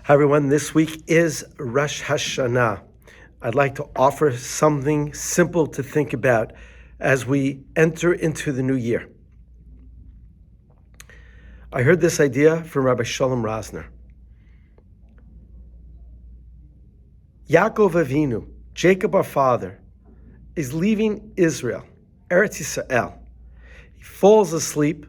Hi everyone, this week is Rosh HaShana. I'd like to offer something simple to think about as we enter into the new year. I heard this idea from Rabbi Shalom Rosner. Yaakov Avinu, Jacob our father, is leaving Israel, Eretz Yisrael. He falls asleep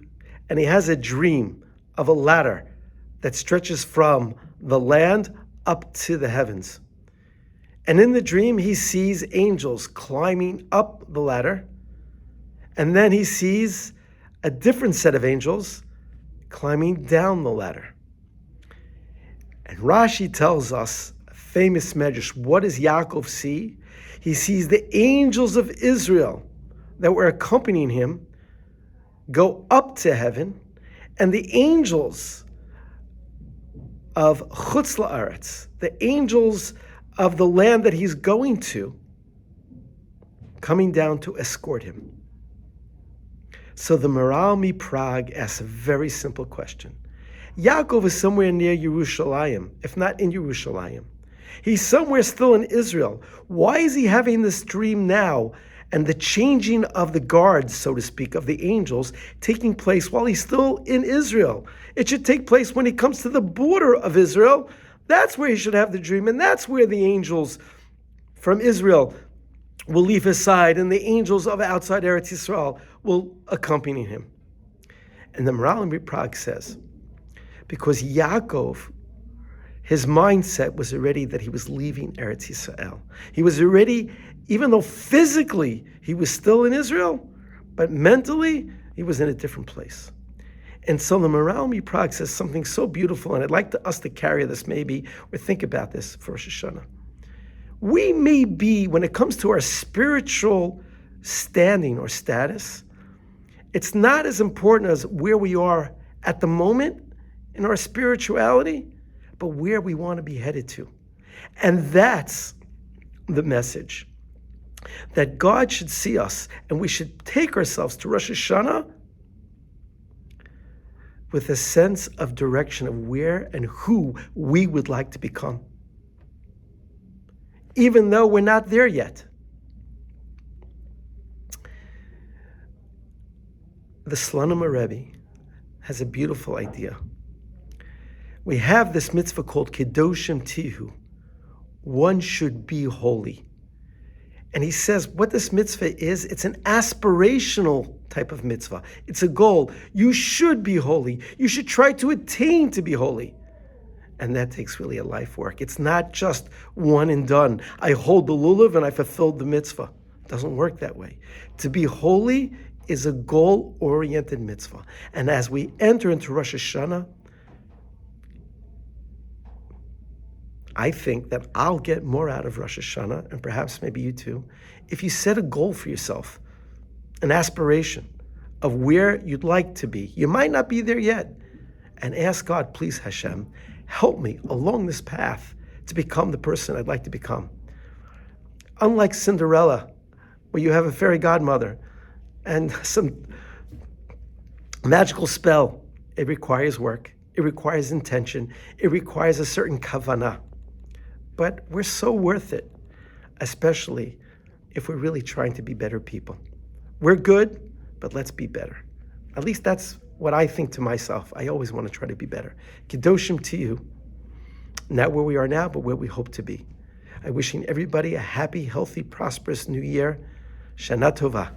and he has a dream of a ladder that stretches from the land up to the heavens. And in the dream, he sees angels climbing up the ladder. And then he sees a different set of angels climbing down the ladder. And Rashi tells us, a famous medrash, what does Yaakov see? He sees the angels of Israel that were accompanying him go up to heaven, and the angels of Chutz La'aretz, the angels of the land that he's going to, coming down to escort him. So the Maral Prague asks a very simple question. Yaakov is somewhere near Yerushalayim, if not in Yerushalayim. He's somewhere still in Israel. Why is he having this dream now and the changing of the guards, so to speak, of the angels taking place while he's still in Israel? It should take place when he comes to the border of Israel. That's where he should have the dream, and that's where the angels from Israel will leave his side, and the angels of outside Eretz Yisrael will accompany him. And the Maral Prague says, because Yaakov, his mindset was already that he was leaving Eretz Yisrael. He was already, even though physically he was still in Israel, but mentally he was in a different place. And so the Maral Prague says something so beautiful, and I'd like us to carry this maybe, or think about this for Rosh HaShana. We may be, when it comes to our spiritual standing or status, it's not as important as where we are at the moment in our spirituality, but where we want to be headed to. And that's the message, that God should see us, and we should take ourselves to Rosh Hashanah with a sense of direction of where and who we would like to become, even though we're not there yet. The Slonim Rebbe has a beautiful idea. We have this mitzvah called Kedoshim Tihu. One should be holy. And he says what this mitzvah is, it's an aspirational type of mitzvah. It's a goal. You should be holy. You should try to attain to be holy. And that takes really a life work. It's not just one and done. I hold the lulav and I fulfilled the mitzvah. It doesn't work that way. To be holy is a goal-oriented mitzvah. And as we enter into Rosh Hashanah, I think that I'll get more out of Rosh Hashanah, and perhaps maybe you too, if you set a goal for yourself, an aspiration of where you'd like to be. You might not be there yet. And ask God, please, Hashem, help me along this path to become the person I'd like to become. Unlike Cinderella, where you have a fairy godmother and some magical spell, it requires work, it requires intention, it requires a certain kavanah. But we're so worth it, especially if we're really trying to be better people. We're good, but let's be better. At least that's what I think to myself. I always want to try to be better. Kedoshim Tihu. Not where we are now, but where we hope to be. I'm wishing everybody a happy, healthy, prosperous new year. Shana Tova.